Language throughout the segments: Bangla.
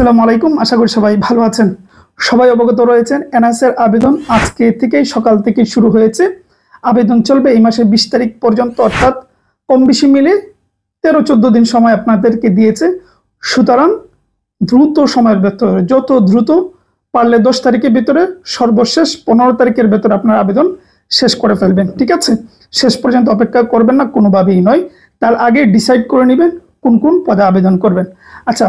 আসসালামু আলাইকুম, আশা করি সবাই ভালো আছেন। সবাই অবগত রয়েছেন এনআইএস এর আবেদন আজকে থেকেই সকাল থেকে শুরু হয়েছে। আবেদন চলবে এই মাসের 20 তারিখ পর্যন্ত, অর্থাৎ কম বেশি মিলে 13-14 দিন সময় আপনাদেরকে দিয়েছে। সুতরাং দ্রুত সময়ের ভেতরে, যত দ্রুত পারলে 10 তারিখের ভিতরে, সর্বশেষ 15 তারিখের ভেতরে আপনার আবেদন শেষ করে ফেলবেন। ঠিক আছে, শেষ পর্যন্ত অপেক্ষা করবেন না, কোনোভাবেই নয়। তার আগে ডিসাইড করে নেবেন কোন কোন পদে আবেদন করবেন। আচ্ছা,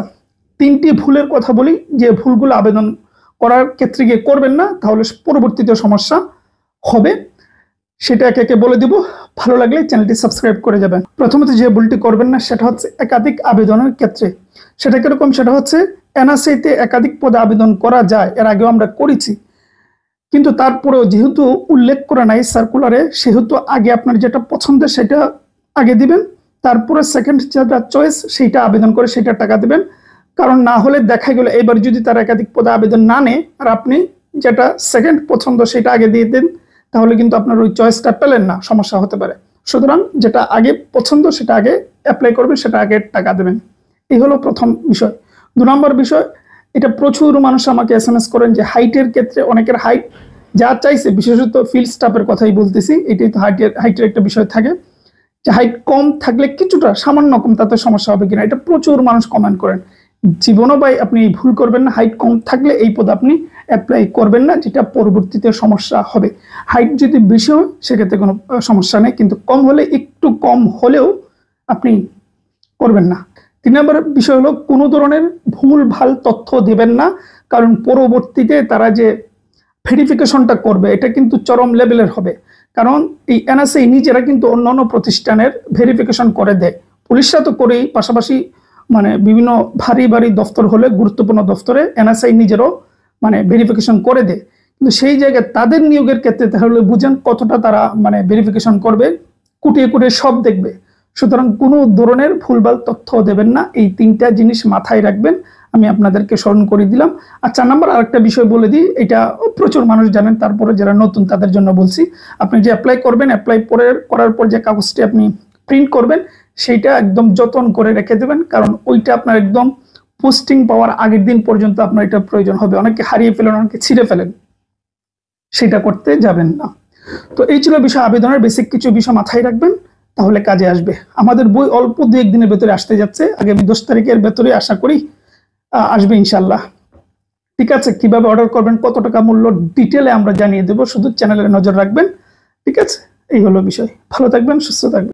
3টি ভুলের কথা বলি, যে ভুলগুলো আবেদন করার ক্ষেত্রে গিয়ে করবেন না, তাহলে পরবর্তীতে সমস্যা হবে। সেটা একে একে বলে দিব, ভালো লাগলে চ্যানেলটি সাবস্ক্রাইব করে যাবেন। প্রথমত যে ভুলটি করবেন না সেটা হচ্ছে একাধিক আবেদনের ক্ষেত্রে। সেটা কিরকম? সেটা হচ্ছে এনআরসিতে একাধিক পদে আবেদন করা যায়, এর আগেও আমরা করেছি, কিন্তু তারপরেও যেহেতু উল্লেখ করা নাই সার্কুলারে, সেহেতু আগে আপনার যেটা পছন্দের সেটা আগে দিবেন, তারপরে সেকেন্ড যেটা চয়েস সেইটা আবেদন করে সেটা টাকা দিবেন। কারণ না হলে দেখা গেল এবার যদি তার একাধিক পদে আবেদন না নেয় আর আপনি যেটা সেকেন্ড পছন্দ সেটা আগে দিয়ে দেন, তাহলে কিন্তু আপনার ওই চয়েসটা পেলেন না, সমস্যা হতে পারে। সুতরাং যেটা আগে পছন্দ সেটা আগে অ্যাপ্লাই করবেন, সেটা আগে টাকা দেবেন। এই হলো প্রথম বিষয়। 2 নম্বর বিষয়, এটা প্রচুর মানুষ আমাকে SMS করেন যে হাইটের ক্ষেত্রে অনেকের হাইট যা চাইছে, বিশেষত ফিল্ড স্টাফের কথাই বলতেছি, এটাই তো হাইটের একটা বিষয় থাকে, যে হাইট কম থাকলে কিছুটা সামান্য কম তাতে সমস্যা হবে কিনা, এটা প্রচুর মানুষ কমেন্ট করেন। জীবনও ভাই আপনি ভুল করবেন না, হাইট কম থাকলে এই পদ আপনি অ্যাপ্লাই করবেন না, যেটা পরবর্তীতে সমস্যা হবে। হাইট যদি বেশি হয় সেক্ষেত্রে কোনো সমস্যা নেই, কিন্তু কম হলে, একটু কম হলেও আপনি করবেন না। 3 নম্বর বিষয় হলো কোনো ধরনের ভুল ভাল তথ্য দেবেন না, কারণ পরবর্তীতে তারা যে ভেরিফিকেশনটা করবে এটা কিন্তু চরম লেভেলের হবে। কারণ এই এনআরসি নিজেরা কিন্তু অন্যান্য প্রতিষ্ঠানের ভেরিফিকেশন করে দেয়, পুলিশরা তো করেই, পাশাপাশি মানে বিভিন্ন ভারী ভারী দফতর হলে, গুরুত্বপূর্ণ দফতরে এনআরসি নিজেরও মানে ভেরিফিকেশন করে দেয়। কিন্তু সেই জায়গায় তাদের নিয়োগের ক্ষেত্রে তাহলে বুঝেন কতটা তারা মানে ভেরিফিকেশন করবে, কুটিয়ে কুটিয়ে সব দেখবে। সুতরাং কোনো ধরনের ভুলভাল তথ্য দেবেন না, এই 3টা জিনিস মাথায় রাখবেন, আমি আপনাদেরকে স্মরণ করে দিলাম। আর 4 নম্বর আরেকটা বিষয় বলে দিই, এটা প্রচুর মানুষ জানেন, তারপরে যারা নতুন তাদের জন্য বলছি। আপনি যে অ্যাপ্লাই করবেন, অ্যাপ্লাই করার পর যে কাগজটি আপনি প্রিন্ট করবেন সেইটা একদম যত্ন করে রেখে দেবেন, কারণ ওইটা আপনার একদম পোস্টিং পাওয়ার আগের দিন পর্যন্ত আপনার এটা প্রয়োজন হবে। অনেকে হারিয়ে ফেলেন, অনেকে ছিঁড়ে ফেলেন, সেটা করতে যাবেন না। তো এই ছিল বিষয়, আবেদনের বেসিক কিছু বিষয় মাথায় রাখবেন, তাহলে কাজে আসবে। আমাদের বই অল্প 2-1 দিনের ভেতরে আসতে যাচ্ছে, আগামী 10 তারিখের ভেতরে আশা করি আসবে ইনশাল্লাহ। ঠিক আছে, কিভাবে অর্ডার করবেন, কত টাকা মূল্য, ডিটেলে আমরা জানিয়ে দেবো, শুধু চ্যানেলে নজর রাখবেন। ঠিক আছে, এই হলো বিষয়। ভালো থাকবেন, সুস্থ থাকবেন।